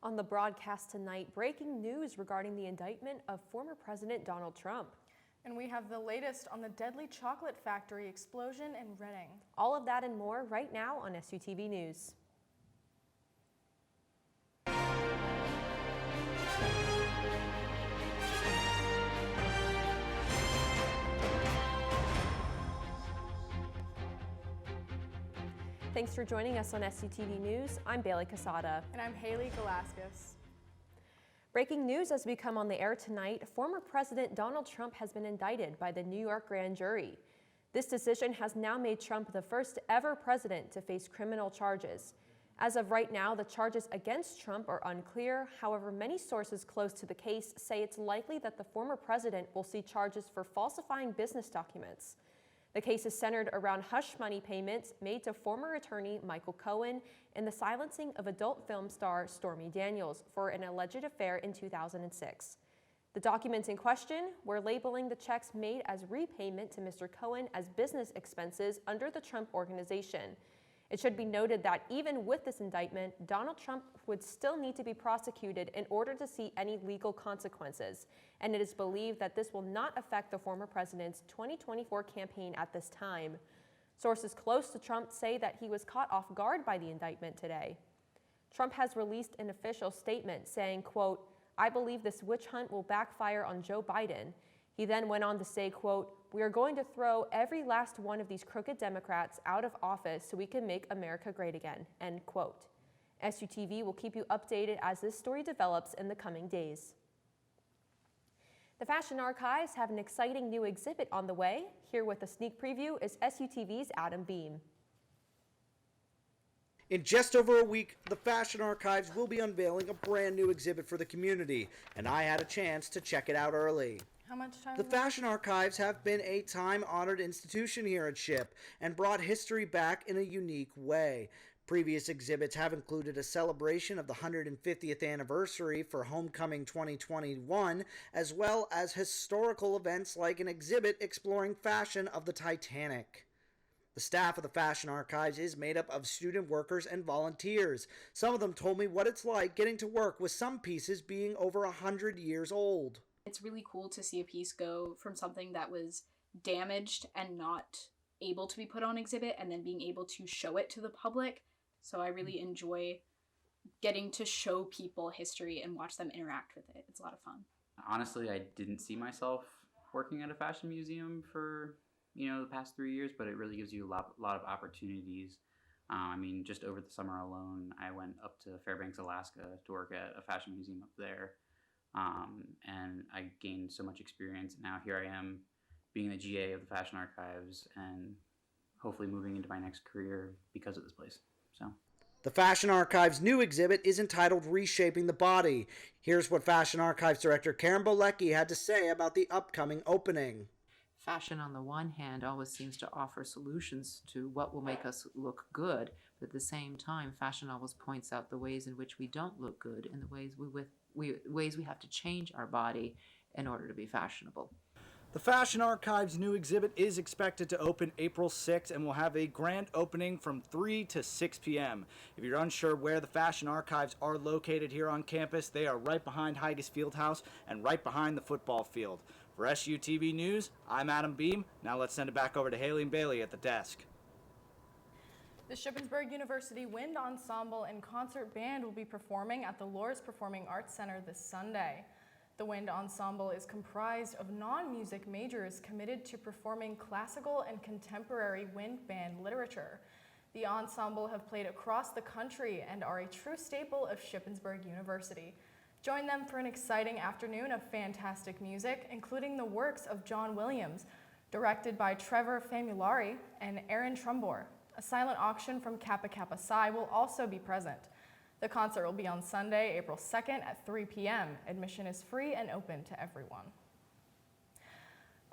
On the broadcast tonight, breaking news regarding the indictment of former President Donald Trump. And we have the latest on the deadly chocolate factory explosion in Reading. All of that and more right now on SUTV News. Thanks for joining us on SUTV News. I'm Bailey Casada. And I'm Haley Galaskas. Breaking news as we come on the air tonight, former President Donald Trump has been indicted by the New York grand jury. This decision has now made Trump the first ever president to face criminal charges. As of right now, the charges against Trump are unclear. However, many sources close to the case say it's likely that the former president will see charges for falsifying business documents. The case is centered around hush money payments made to former attorney Michael Cohen and the silencing of adult film star Stormy Daniels for an alleged affair in 2006. The documents in question were labeling the checks made as repayment to Mr. Cohen as business expenses under the Trump Organization. It should be noted that even with this indictment, Donald Trump would still need to be prosecuted in order to see any legal consequences, and it is believed that this will not affect the former president's 2024 campaign at this time. Sources close to Trump say that he was caught off guard by the indictment today. Trump has released an official statement saying, quote, "I believe this witch hunt will backfire on Joe Biden." He then went on to say, quote, "We are going to throw every last one of these crooked Democrats out of office so we can make America great again," end quote. SUTV will keep you updated as this story develops in the coming days. The Fashion Archives have an exciting new exhibit on the way. Here with a sneak preview is SUTV's Adam Beam. In just over a week, the Fashion Archives will be unveiling a brand new exhibit for the community, and I had a chance to check it out early. How much time? The Fashion Archives have been a time-honored institution here at SHIP and brought history back in a unique way. Previous exhibits have included a celebration of the 150th anniversary for Homecoming 2021, as well as historical events like an exhibit exploring fashion of the Titanic. The staff of the Fashion Archives is made up of student workers and volunteers. Some of them told me what it's like getting to work with some pieces being over 100 years old. It's really cool to see a piece go from something that was damaged and not able to be put on exhibit and then being able to show it to the public. So I really enjoy getting to show people history and watch them interact with it. It's a lot of fun. Honestly, I didn't see myself working at a fashion museum for, the past 3 years, but it really gives you a lot of opportunities. Just over the summer alone, I went up to Fairbanks, Alaska to work at a fashion museum up there. And I gained so much experience. Now here I am being the GA of the Fashion Archives and hopefully moving into my next career because of this place. So. The Fashion Archives' new exhibit is entitled Reshaping the Body. Here's what Fashion Archives Director Karen Bolecki had to say about the upcoming opening. Fashion, on the one hand, always seems to offer solutions to what will make us look good, but at the same time, fashion always points out the ways in which we don't look good and the ways we have to change our body in order to be fashionable. The Fashion Archives' new exhibit is expected to open April 6th and will have a grand opening from 3 to 6 p.m. If you're unsure where the Fashion Archives are located here on campus, they are right behind Higas Fieldhouse and right behind the football field. For SUTV News, I'm Adam Beam. Now let's send it back over to Haley and Bailey at the desk. The Shippensburg University Wind Ensemble and Concert Band will be performing at the Loras Performing Arts Center this Sunday. The Wind Ensemble is comprised of non-music majors committed to performing classical and contemporary wind band literature. The ensemble have played across the country and are a true staple of Shippensburg University. Join them for an exciting afternoon of fantastic music, including the works of John Williams, directed by Trevor Famulari and Aaron Trumbore. A silent auction from Kappa Kappa Psi will also be present. The concert will be on Sunday, April 2nd at 3 p.m. Admission is free and open to everyone.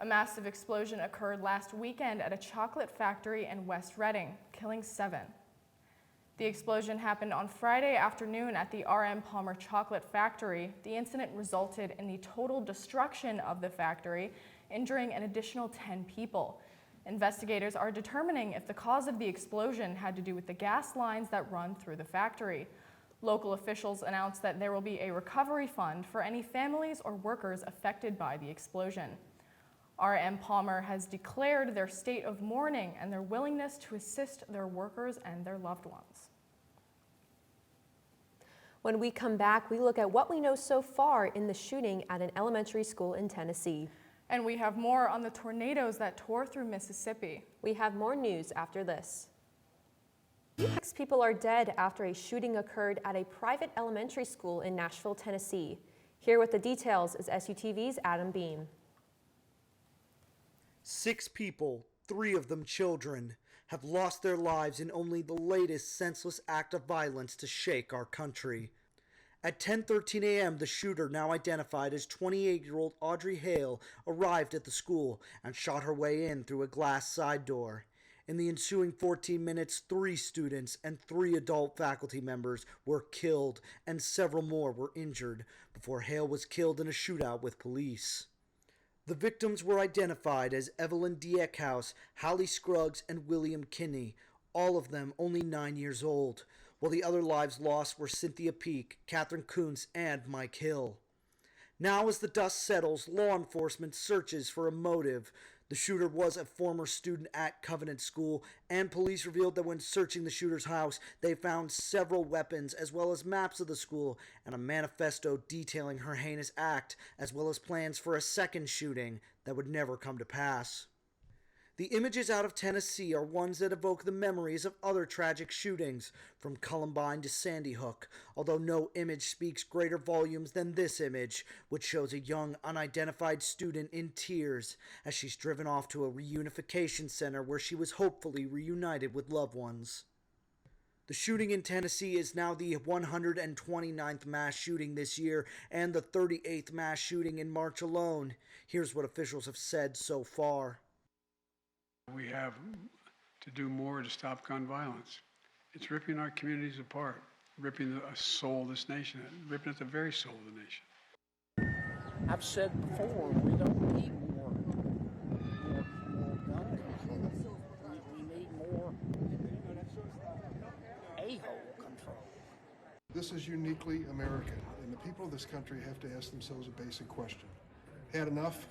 A massive explosion occurred last weekend at a chocolate factory in West Reading, killing 7. The explosion happened on Friday afternoon at the R.M. Palmer Chocolate Factory. The incident resulted in the total destruction of the factory, injuring an additional 10 people. Investigators are determining if the cause of the explosion had to do with the gas lines that run through the factory. Local officials announced that there will be a recovery fund for any families or workers affected by the explosion. R.M. Palmer has declared their state of mourning and their willingness to assist their workers and their loved ones. When we come back, we look at what we know so far in the shooting at an elementary school in Tennessee. And we have more on the tornadoes that tore through Mississippi. We have more news after this. 6 people are dead after a shooting occurred at a private elementary school in Nashville, Tennessee. Here with the details is SUTV's Adam Beam. 6 people, 3 of them children, have lost their lives in only the latest senseless act of violence to shake our country. At 10:13 a.m., the shooter, now identified as 28-year-old Audrey Hale, arrived at the school and shot her way in through a glass side door. In the ensuing 14 minutes, 3 students and 3 adult faculty members were killed and several more were injured before Hale was killed in a shootout with police. The victims were identified as Evelyn D. Eckhouse, Hallie Scruggs, and William Kinney, all of them only 9 years old, while the other lives lost were Cynthia Peak, Catherine Kuntz, and Mike Hill. Now, as the dust settles, law enforcement searches for a motive. The shooter was a former student at Covenant School, and police revealed that when searching the shooter's house, they found several weapons as well as maps of the school and a manifesto detailing her heinous act, as well as plans for a second shooting that would never come to pass. The images out of Tennessee are ones that evoke the memories of other tragic shootings, from Columbine to Sandy Hook, although no image speaks greater volumes than this image, which shows a young, unidentified student in tears as she's driven off to a reunification center where she was hopefully reunited with loved ones. The shooting in Tennessee is now the 129th mass shooting this year and the 38th mass shooting in March alone. Here's what officials have said so far. We have to do more to stop gun violence. It's ripping our communities apart, ripping the soul of this nation, ripping at the very soul of the nation. I've said before, we don't need more gun control. We need more a-hole control. This is uniquely American, and the people of this country have to ask themselves a basic question. Had enough?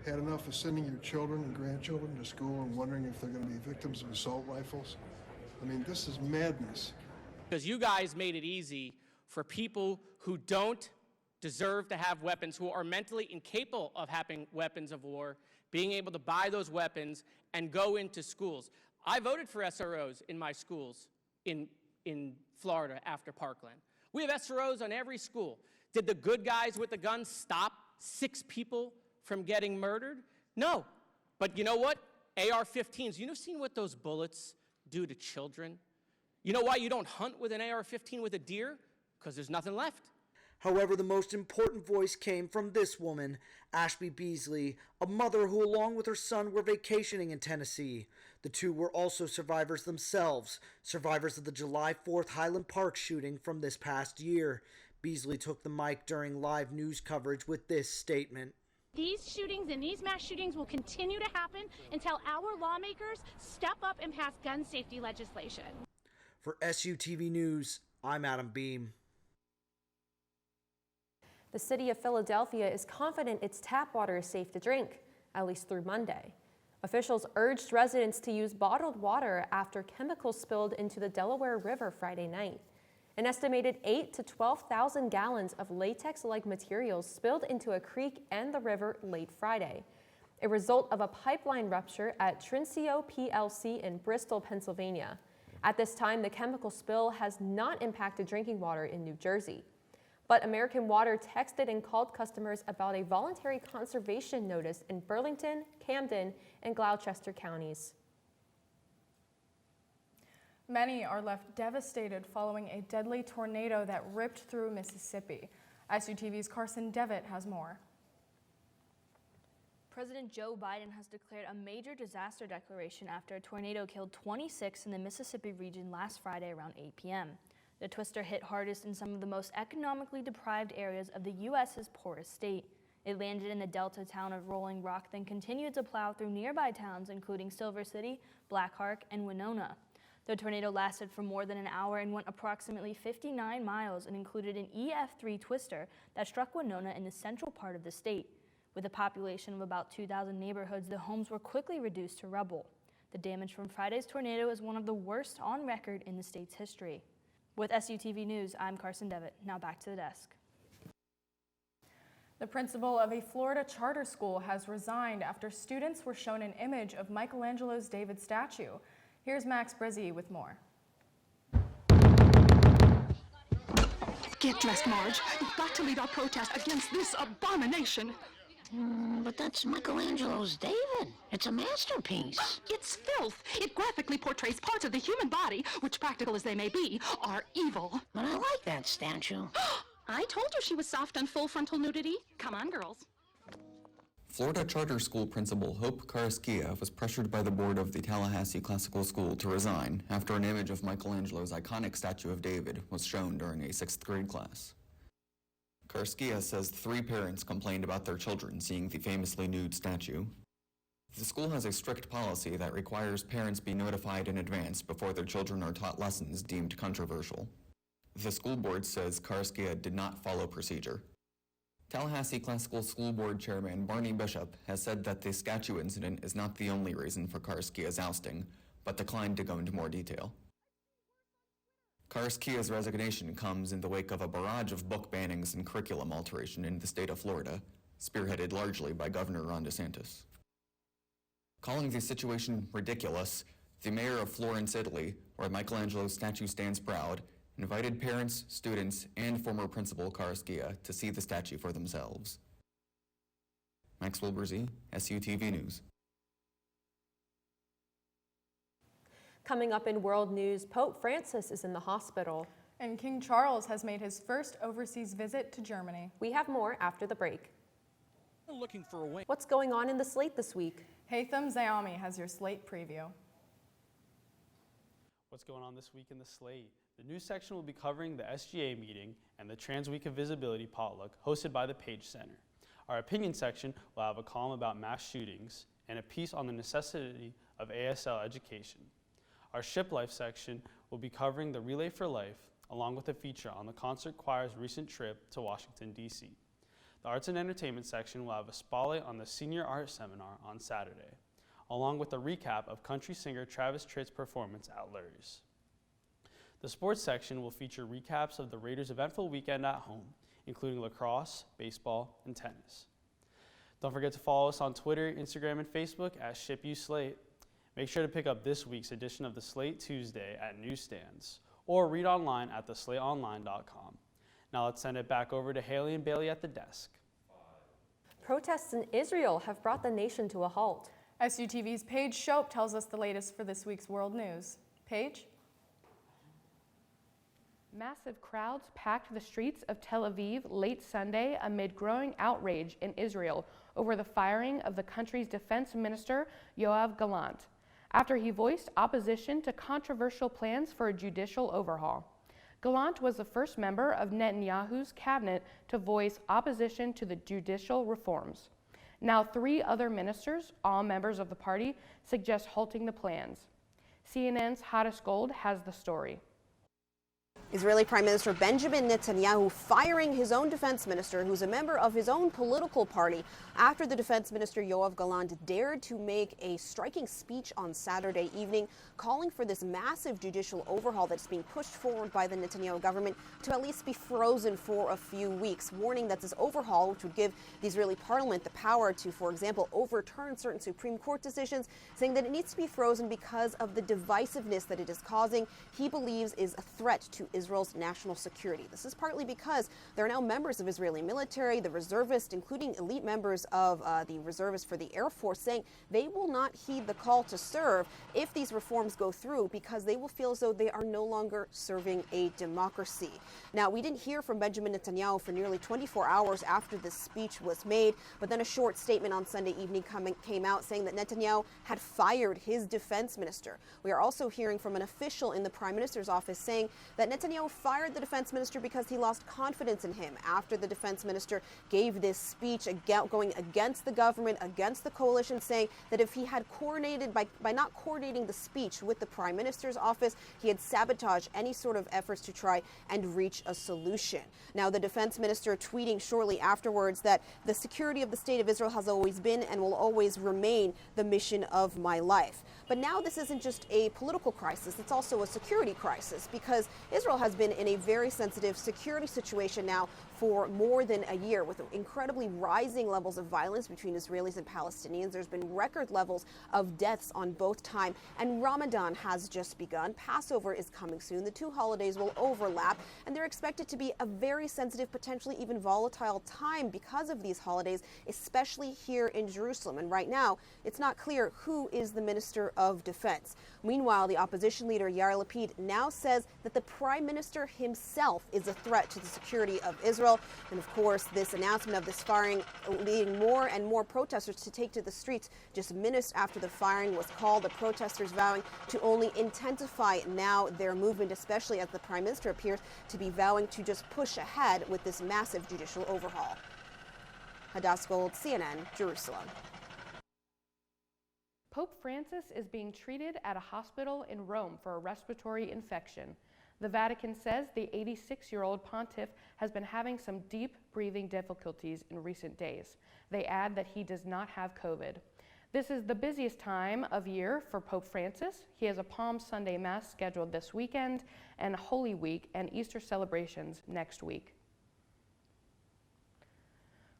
Had enough of sending your children and grandchildren to school and wondering if they're going to be victims of assault rifles? I mean, this is madness. Because you guys made it easy for people who don't deserve to have weapons, who are mentally incapable of having weapons of war, being able to buy those weapons and go into schools. I voted for SROs in my schools in Florida after Parkland. We have SROs on every school. Did the good guys with the guns stop 6 people from getting murdered? No. But you know what? AR-15s, you know seen what those bullets do to children? You know why you don't hunt with an AR-15 with a deer? Because there's nothing left. However, the most important voice came from this woman, Ashby Beasley, a mother who, along with her son, were vacationing in Tennessee. The two were also survivors themselves, survivors of the July 4th Highland Park shooting from this past year. Beasley took the mic during live news coverage with this statement. These shootings and these mass shootings will continue to happen until our lawmakers step up and pass gun safety legislation. For SUTV News, I'm Adam Beam. The city of Philadelphia is confident its tap water is safe to drink, at least through Monday. Officials urged residents to use bottled water after chemicals spilled into the Delaware River Friday night. An estimated 8,000 to 12,000 gallons of latex-like materials spilled into a creek and the river late Friday, a result of a pipeline rupture at Trinseo PLC in Bristol, Pennsylvania. At this time, the chemical spill has not impacted drinking water in New Jersey. But American Water texted and called customers about a voluntary conservation notice in Burlington, Camden, and Gloucester counties. Many are left devastated following a deadly tornado that ripped through Mississippi. SUTV's Carson Devitt has more. President Joe Biden has declared a major disaster declaration after a tornado killed 26 in the Mississippi region last Friday around 8 p.m. The twister hit hardest in some of the most economically deprived areas of the U.S.'s poorest state. It landed in the delta town of Rolling Rock, then continued to plow through nearby towns including Silver City, Black Hawk, and Winona. The tornado lasted for more than an hour and went approximately 59 miles and included an EF3 twister that struck Winona in the central part of the state. With a population of about 2,000 neighborhoods, the homes were quickly reduced to rubble. The damage from Friday's tornado is one of the worst on record in the state's history. With SUTV News, I'm Carson Devitt. Now back to the desk. The principal of a Florida charter school has resigned after students were shown an image of Michelangelo's David statue. Here's Max Brizzi with more. Get dressed, Marge. You've got to lead our protest against this abomination. But that's Michelangelo's David. It's a masterpiece. It's filth. It graphically portrays parts of the human body, which, practical as they may be, are evil. But I like that statue. I told you she was soft on full frontal nudity. Come on, girls. Florida charter school principal Hope Karaskia was pressured by the board of the Tallahassee Classical School to resign after an image of Michelangelo's iconic statue of David was shown during a 6th grade class. Karaskia says 3 parents complained about their children seeing the famously nude statue. The school has a strict policy that requires parents be notified in advance before their children are taught lessons deemed controversial. The school board says Karaskia did not follow procedure. Tallahassee Classical School Board Chairman Barney Bishop has said that the statue incident is not the only reason for Karaskia's ousting, but declined to go into more detail. Karaskia's resignation comes in the wake of a barrage of book bannings and curriculum alteration in the state of Florida, spearheaded largely by Governor Ron DeSantis. Calling the situation ridiculous, the mayor of Florence, Italy, where Michelangelo's statue stands proud, invited parents, students, and former principal Karaskia to see the statue for themselves. Maxwell Brzee, SUTV News. Coming up in world news, Pope Francis is in the hospital. And King Charles has made his first overseas visit to Germany. We have more after the break. Looking for a win. What's going on in the slate this week? Haitham Zayami has your slate preview. What's going on this week in the slate? The news section will be covering the SGA meeting and the Trans Week of Visibility potluck hosted by the Page Center. Our opinion section will have a column about mass shootings and a piece on the necessity of ASL education. Our Ship Life section will be covering the Relay for Life, along with a feature on the concert choir's recent trip to Washington, D.C. The Arts and Entertainment section will have a spotlight on the Senior Art Seminar on Saturday, along with a recap of country singer Travis Tritt's performance at Lurie's. The sports section will feature recaps of the Raiders' eventful weekend at home, including lacrosse, baseball, and tennis. Don't forget to follow us on Twitter, Instagram, and Facebook at ShipUSlate. Make sure to pick up this week's edition of the Slate Tuesday at newsstands, or read online at theslateonline.com. Now let's send it back over to Haley and Bailey at the desk. Protests in Israel have brought the nation to a halt. SUTV's Paige Shope tells us the latest for this week's world news. Paige? Massive crowds packed the streets of Tel Aviv late Sunday amid growing outrage in Israel over the firing of the country's defense minister, Yoav Gallant, after he voiced opposition to controversial plans for a judicial overhaul. Gallant was the first member of Netanyahu's cabinet to voice opposition to the judicial reforms. Now 3 other ministers, all members of the party, suggest halting the plans. CNN's Hottest Gold has the story. Israeli Prime Minister Benjamin Netanyahu firing his own defense minister, who's a member of his own political party, after the defense minister Yoav Gallant dared to make a striking speech on Saturday evening, calling for this massive judicial overhaul that's being pushed forward by the Netanyahu government to at least be frozen for a few weeks, warning that this overhaul, which would give the Israeli parliament the power to, for example, overturn certain Supreme Court decisions, saying that it needs to be frozen because of the divisiveness that it is causing, he believes is a threat to Israel's national security. This is partly because there are now members of Israeli military, the reservists, including elite members of the reservists for the Air Force, saying they will not heed the call to serve if these reforms go through because they will feel as though they are no longer serving a democracy. Now, we didn't hear from Benjamin Netanyahu for nearly 24 hours after this speech was made, but then a short statement on Sunday evening came out saying that Netanyahu had fired his defense minister. We are also hearing from an official in the Prime Minister's office saying that Netanyahu Netanyahu fired the defense minister because he lost confidence in him after the defense minister gave this speech going against the government, against the coalition, saying that if he had coordinated, by not coordinating the speech with the prime minister's office, he had sabotaged any sort of efforts to try and reach a solution. Now, the defense minister tweeting shortly afterwards that the security of the state of Israel has always been and will always remain the mission of my life. But now this isn't just a political crisis, it's also a security crisis, because Israel has been in a very sensitive security situation now for more than a year, with incredibly rising levels of violence between Israelis and Palestinians. There's been record levels of deaths on both time, and Ramadan has just begun. Passover is coming soon. The two holidays will overlap, and they're expected to be a very sensitive, potentially even volatile time because of these holidays, especially here in Jerusalem. And right now, it's not clear who is the Minister of Defense. Meanwhile, the opposition leader Yair Lapid now says that the Prime Minister himself is a threat to the security of Israel. And of course, this announcement of this firing leading more and more protesters to take to the streets. Just minutes after the firing was called, the protesters vowing to only intensify now their movement, especially as the Prime Minister appears to be vowing to just push ahead with this massive judicial overhaul. Hadass Gold, CNN, Jerusalem. Pope Francis is being treated at a hospital in Rome for a respiratory infection. The Vatican says the 86-year-old pontiff has been having some deep breathing difficulties in recent days. They add that he does not have COVID. This is the busiest time of year for Pope Francis. He has a Palm Sunday Mass scheduled this weekend, and Holy Week and Easter celebrations next week.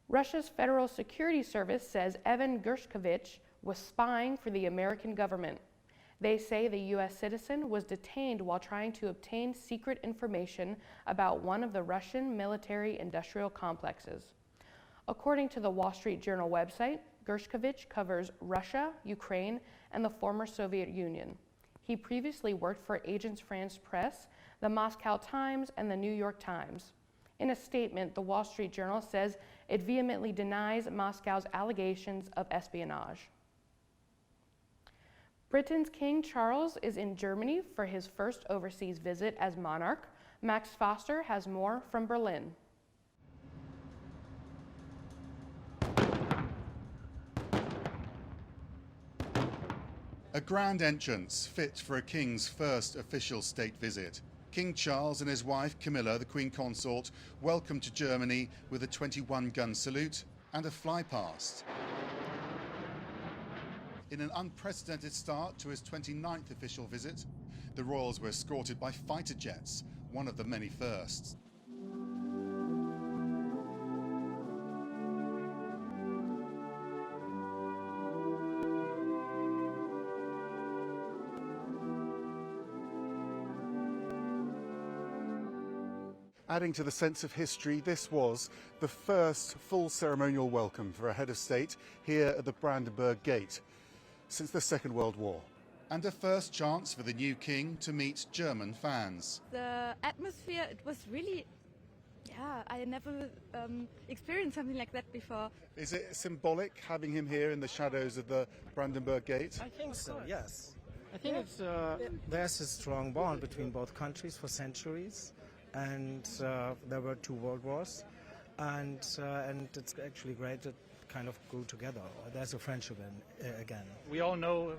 Russia's Federal Security Service says Evan Gershkovich was spying for the American government. They say the U.S. citizen was detained while trying to obtain secret information about one of the Russian military-industrial complexes. According to the Wall Street Journal website, Gershkovich covers Russia, Ukraine, and the former Soviet Union. He previously worked for Agence France Presse, the Moscow Times, and the New York Times. In a statement, the Wall Street Journal says it vehemently denies Moscow's allegations of espionage. Britain's King Charles is in Germany for his first overseas visit as monarch. Max Foster has more from Berlin. A grand entrance fit for a king's first official state visit. King Charles and his wife Camilla, the Queen Consort, welcomed to Germany with a 21-gun salute and a fly-past. In an unprecedented start to his 29th official visit, the royals were escorted by fighter jets, one of the many firsts. Adding to the sense of history, this was the first full ceremonial welcome for a head of state here at the Brandenburg Gate since the Second World War. And a first chance for the new king to meet German fans. The atmosphere, it was really, I never experienced something like that before. Is it symbolic having him here in the shadows of the Brandenburg Gate? I think so, yes. I think it's there's a strong bond between both countries for centuries. And there were two world wars, and it's actually great to kind of go together. There's a friendship again. We all know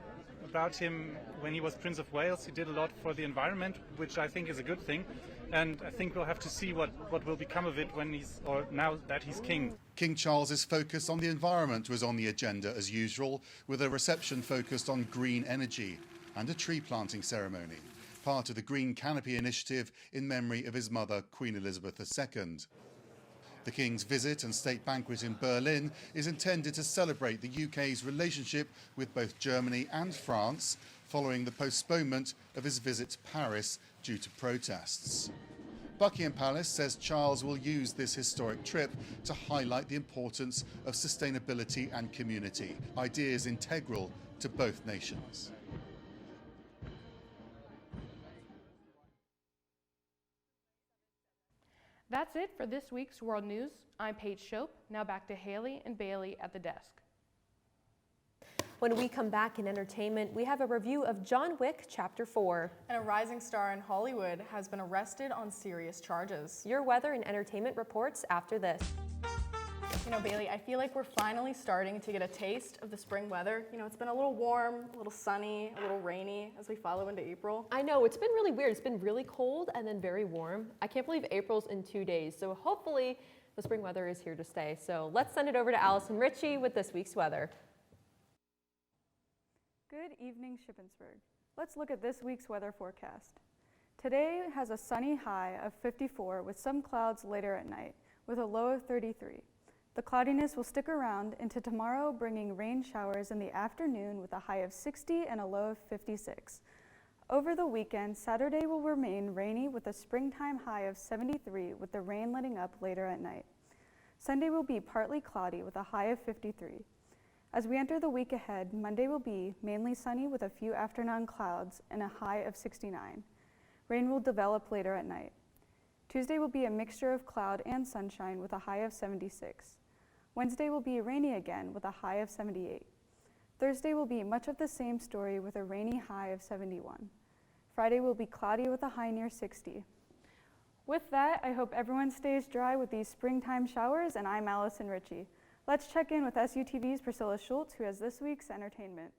about him when he was Prince of Wales. He did a lot for the environment, which I think is a good thing. And I think we'll have to see what will become of it now that he's king. King Charles's focus on the environment was on the agenda as usual, with a reception focused on green energy and a tree planting ceremony, part of the Green Canopy initiative in memory of his mother, Queen Elizabeth II. The King's visit and state banquet in Berlin is intended to celebrate the UK's relationship with both Germany and France following the postponement of his visit to Paris due to protests. Buckingham Palace says Charles will use this historic trip to highlight the importance of sustainability and community, ideas integral to both nations. That's it for this week's World News. I'm Paige Shope. Now back to Haley and Bailey at the desk. When we come back in entertainment, we have a review of John Wick Chapter 4. And a rising star in Hollywood has been arrested on serious charges. Your weather and entertainment reports after this. You know, Bailey, I feel like we're finally starting to get a taste of the spring weather. You know, it's been a little warm, a little sunny, a little rainy as we follow into April. I know, it's been really weird. It's been really cold and then very warm. I can't believe April's in 2 days, so hopefully the spring weather is here to stay. So let's send it over to Allison Ritchie with this week's weather. Good evening, Shippensburg. Let's look at this week's weather forecast. Today has a sunny high of 54 with some clouds later at night, with a low of 33. The cloudiness will stick around into tomorrow, bringing rain showers in the afternoon with a high of 60 and a low of 56. Over the weekend, Saturday will remain rainy with a springtime high of 73 with the rain letting up later at night. Sunday will be partly cloudy with a high of 53. As we enter the week ahead, Monday will be mainly sunny with a few afternoon clouds and a high of 69. Rain will develop later at night. Tuesday will be a mixture of cloud and sunshine with a high of 76. Wednesday will be rainy again with a high of 78. Thursday will be much of the same story with a rainy high of 71. Friday will be cloudy with a high near 60. With that, I hope everyone stays dry with these springtime showers, and I'm Allison Ritchie. Let's check in with SUTV's Priscilla Schultz, who has this week's entertainment.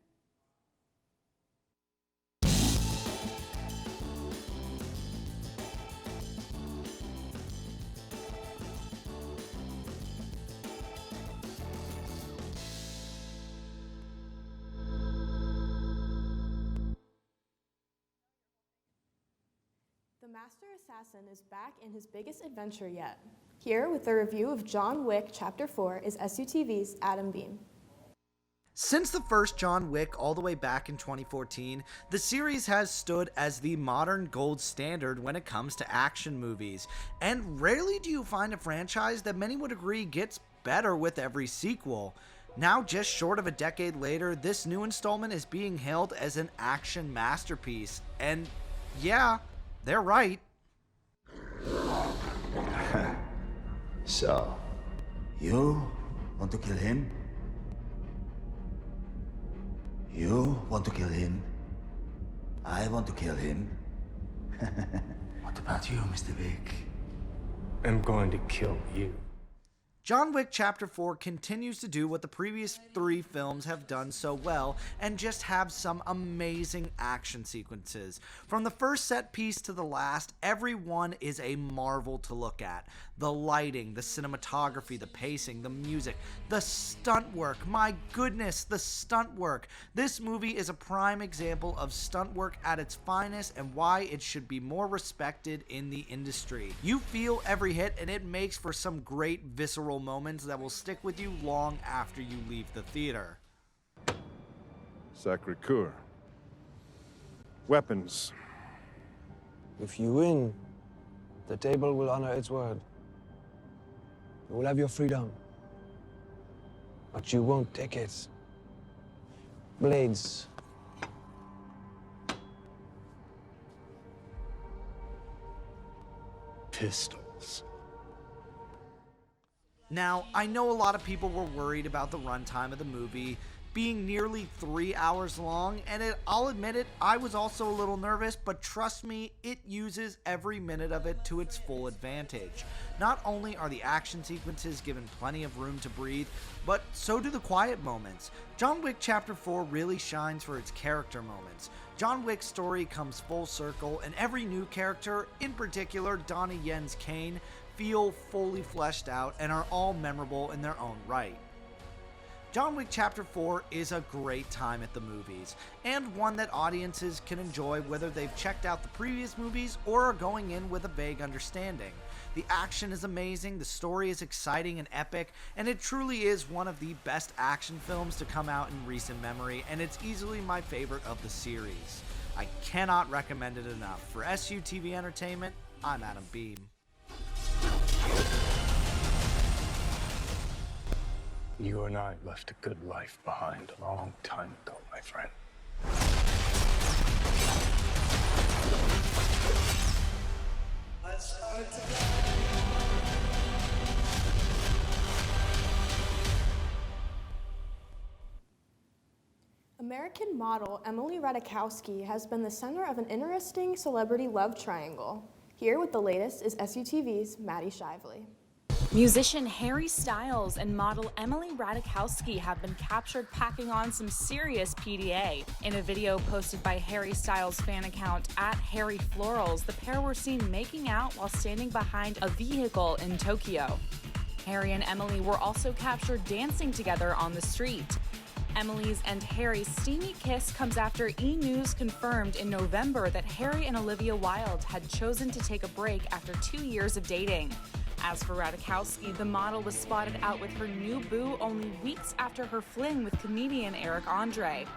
The Master Assassin is back in his biggest adventure yet. Here with a review of John Wick Chapter 4 is SUTV's Adam Beam. Since the first John Wick all the way back in 2014, the series has stood as the modern gold standard when it comes to action movies, and rarely do you find a franchise that many would agree gets better with every sequel. Now, just short of a decade later, this new installment is being hailed as an action masterpiece, and yeah, they're right. So, you want to kill him? You want to kill him? I want to kill him. What about you, Mr. Vic? I'm going to kill you. John Wick Chapter 4 continues to do what the previous 3 films have done so well and just have some amazing action sequences. From the first set piece to the last, every one is a marvel to look at. The lighting, the cinematography, the pacing, the music, the stunt work. My goodness, the stunt work. This movie is a prime example of stunt work at its finest and why it should be more respected in the industry. You feel every hit, and it makes for some great visceral moments that will stick with you long after you leave the theater. Sacré-Cœur. Weapons. If you win, the table will honor its word. You will have your freedom, but you won't take it. Blades. Pistols. Now, I know a lot of people were worried about the runtime of the movie being nearly 3 hours long, and I'll admit it, I was also a little nervous, but trust me, it uses every minute of it to its full advantage. Not only are the action sequences given plenty of room to breathe, but so do the quiet moments. John Wick Chapter 4 really shines for its character moments. John Wick's story comes full circle, and every new character, in particular Donnie Yen's Kane, feel fully fleshed out and are all memorable in their own right. John Wick Chapter 4 is a great time at the movies, and one that audiences can enjoy whether they've checked out the previous movies or are going in with a vague understanding. The action is amazing, the story is exciting and epic, and it truly is one of the best action films to come out in recent memory, and it's easily my favorite of the series. I cannot recommend it enough. For SUTV Entertainment, I'm Adam Beam. You and I left a good life behind a long time ago, my friend. American model Emily Ratajkowski has been the center of an interesting celebrity love triangle. Here with the latest is SUTV's Maddie Shively. Musician Harry Styles and model Emily Ratajkowski have been captured packing on some serious PDA. In a video posted by Harry Styles' fan account @HarryFlorals, the pair were seen making out while standing behind a vehicle in Tokyo. Harry and Emily were also captured dancing together on the street. Emily's and Harry's steamy kiss comes after E! News confirmed in November that Harry and Olivia Wilde had chosen to take a break after 2 years of dating. As for Ratajkowski, the model was spotted out with her new boo only weeks after her fling with comedian Eric Andre.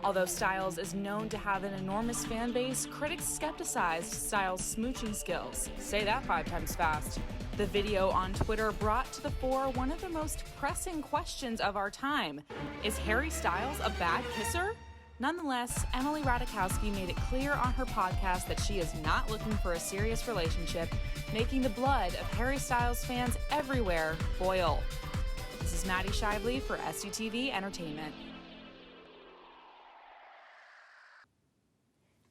Although Styles is known to have an enormous fan base, critics skepticized Styles' smooching skills. Say that 5 times fast. The video on Twitter brought to the fore one of the most pressing questions of our time. Is Harry Styles a bad kisser? Nonetheless, Emily Ratajkowski made it clear on her podcast that she is not looking for a serious relationship, making the blood of Harry Styles fans everywhere boil. This is Maddie Shively for SUTV Entertainment.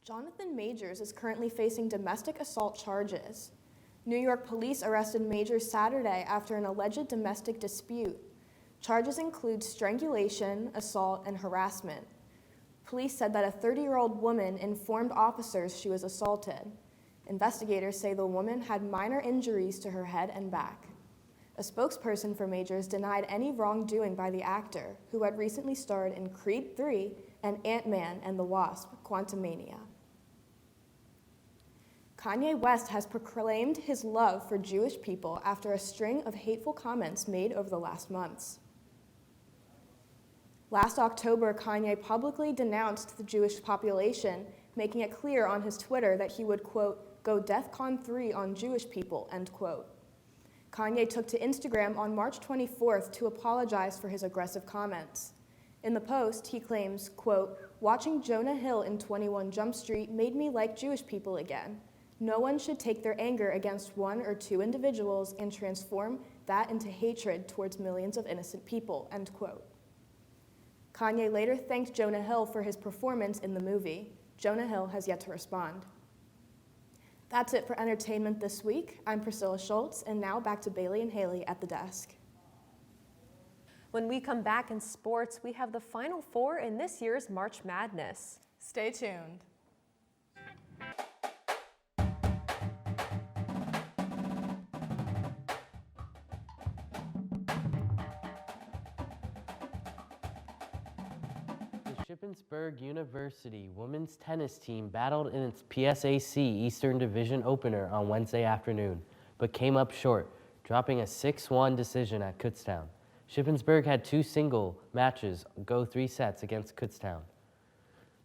Jonathan Majors is currently facing domestic assault charges. New York police arrested Majors Saturday after an alleged domestic dispute. Charges include strangulation, assault, and harassment. Police said that a 30-year-old woman informed officers she was assaulted. Investigators say the woman had minor injuries to her head and back. A spokesperson for Majors denied any wrongdoing by the actor, who had recently starred in Creed 3 and Ant-Man and the Wasp: Quantumania. Kanye West has proclaimed his love for Jewish people after a string of hateful comments made over the last months. Last October, Kanye publicly denounced the Jewish population, making it clear on his Twitter that he would, quote, go DEFCON 3 on Jewish people, end quote. Kanye took to Instagram on March 24th to apologize for his aggressive comments. In the post, he claims, quote, watching Jonah Hill in 21 Jump Street made me like Jewish people again. No one should take their anger against 1 or 2 individuals and transform that into hatred towards millions of innocent people, end quote. Kanye later thanked Jonah Hill for his performance in the movie. Jonah Hill has yet to respond. That's it for entertainment this week. I'm Priscilla Schultz, and now back to Bailey and Haley at the desk. When we come back in sports, we have the Final Four in this year's March Madness. Stay tuned. Shippensburg University women's tennis team battled in its PSAC Eastern Division opener on Wednesday afternoon, but came up short, dropping a 6-1 decision at Kutztown. Shippensburg had 2 single matches go 3 sets against Kutztown.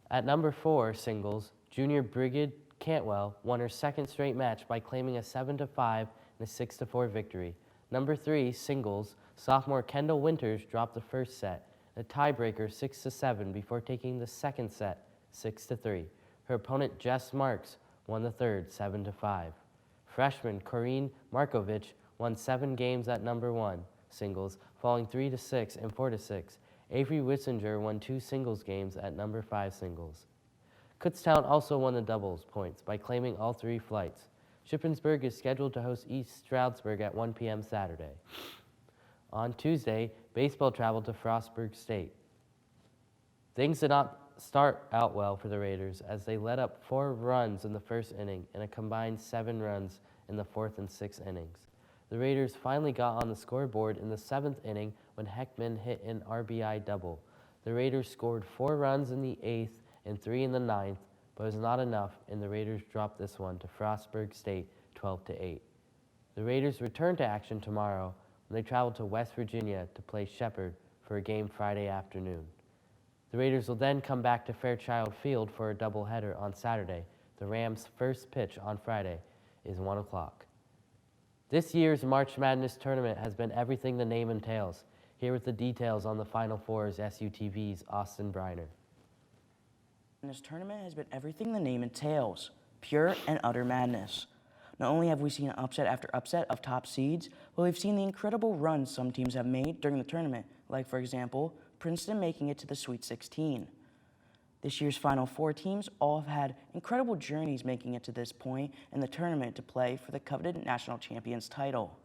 At number 4 singles, junior Brigid Cantwell won her 2nd straight match by claiming a 7-5 and a 6-4 victory. Number 3 singles, sophomore Kendall Winters dropped the first set, a tiebreaker 6-7 before taking the second set 6-3. Her opponent Jess Marks won the third 7-5. Freshman Corinne Markovich won 7 games at number 1 singles, falling 3-6 and 4-6. Avery Wissinger won 2 singles games at number 5 singles. Kutztown also won the doubles points by claiming all 3 flights. Shippensburg is scheduled to host East Stroudsburg at 1 p.m. Saturday. On Tuesday, baseball traveled to Frostburg State. Things did not start out well for the Raiders as they let up 4 runs in the first inning and a combined 7 runs in the 4th and 6th innings. The Raiders finally got on the scoreboard in the 7th inning when Heckman hit an RBI double. The Raiders scored 4 runs in the 8th and 3 in the 9th, but it was not enough, and the Raiders dropped this one to Frostburg State 12-8. The Raiders return to action tomorrow when they travel to West Virginia to play Shepherd for a game Friday afternoon. The Raiders will then come back to Fairchild Field for a doubleheader on Saturday. The Rams' first pitch on Friday is 1 o'clock. This year's March Madness tournament has been everything the name entails. Here with the details on the Final Four is SUTV's Austin Briner. This tournament has been everything the name entails, pure and utter madness. Not only have we seen upset after upset of top seeds, but we've seen the incredible runs some teams have made during the tournament, like, for example, Princeton making it to the Sweet 16. This year's Final Four teams all have had incredible journeys making it to this point in the tournament to play for the coveted national champions title.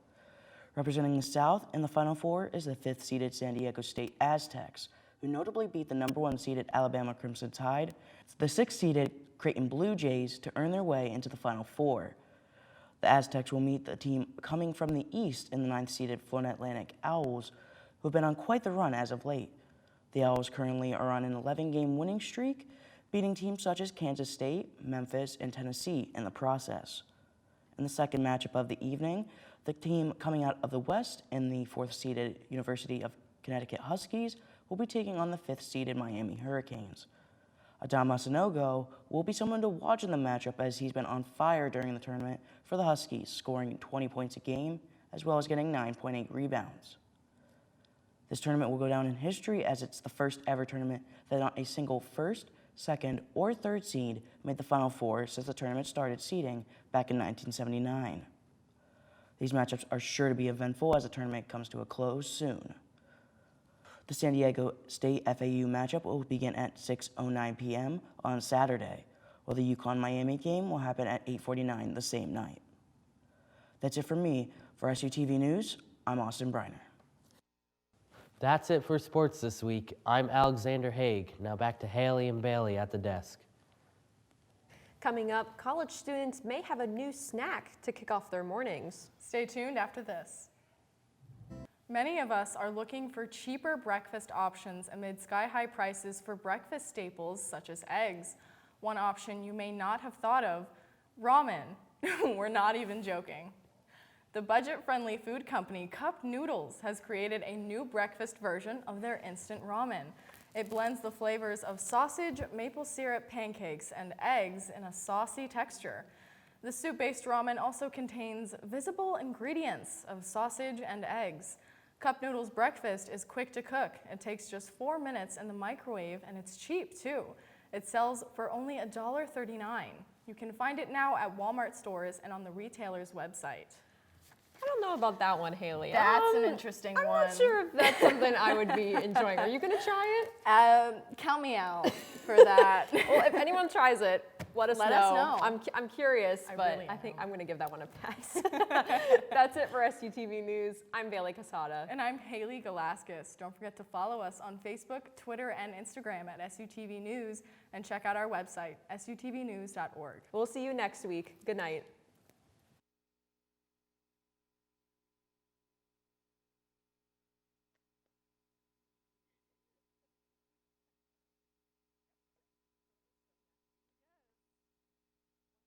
Representing the South in the Final Four is the 5th-seeded San Diego State Aztecs, who notably beat the number 1-seeded Alabama Crimson Tide, the 6th-seeded Creighton Blue Jays to earn their way into the Final Four. The Aztecs will meet the team coming from the East in the 9th-seeded Florida Atlantic Owls, who have been on quite the run as of late. The Owls currently are on an 11-game winning streak, beating teams such as Kansas State, Memphis, and Tennessee in the process. In the second matchup of the evening, the team coming out of the West in the 4th-seeded University of Connecticut Huskies will be taking on the 5th-seeded Miami Hurricanes. Adam Masanogo will be someone to watch in the matchup as he's been on fire during the tournament for the Huskies, scoring 20 points a game, as well as getting 9.8 rebounds. This tournament will go down in history as it's the first ever tournament that not a single first, second, or third seed made the Final Four since the tournament started seeding back in 1979. These matchups are sure to be eventful as the tournament comes to a close soon. The San Diego State FAU matchup will begin at 6:09 p.m. on Saturday, while the UConn-Miami game will happen at 8:49 the same night. That's it for me. For SUTV News, I'm Austin Briner. That's it for sports this week. I'm Alexander Haig. Now back to Haley and Bailey at the desk. Coming up, college students may have a new snack to kick off their mornings. Stay tuned after this. Many of us are looking for cheaper breakfast options amid sky-high prices for breakfast staples such as eggs. One option you may not have thought of, ramen. We're not even joking. The budget-friendly food company Cup Noodles has created a new breakfast version of their instant ramen. It blends the flavors of sausage, maple syrup pancakes, and eggs in a saucy texture. The soup-based ramen also contains visible ingredients of sausage and eggs. Cup Noodles breakfast is quick to cook. It takes just 4 minutes in the microwave, and it's cheap too. It sells for only $1.39. You can find it now at Walmart stores and on the retailer's website. I don't know about that one, Haley. That's an interesting one. I'm not sure if that's something I would be enjoying. Are you going to try it? Count me out for that. Well, if anyone tries it, let us know. know. I'm curious, but really I think I'm going to give that one a pass. That's it for SUTV News. I'm Bailey Casada. And I'm Haley Galaskis. Don't forget to follow us on Facebook, Twitter, and Instagram at SUTV News, and check out our website, sutvnews.org. We'll see you next week. Good night.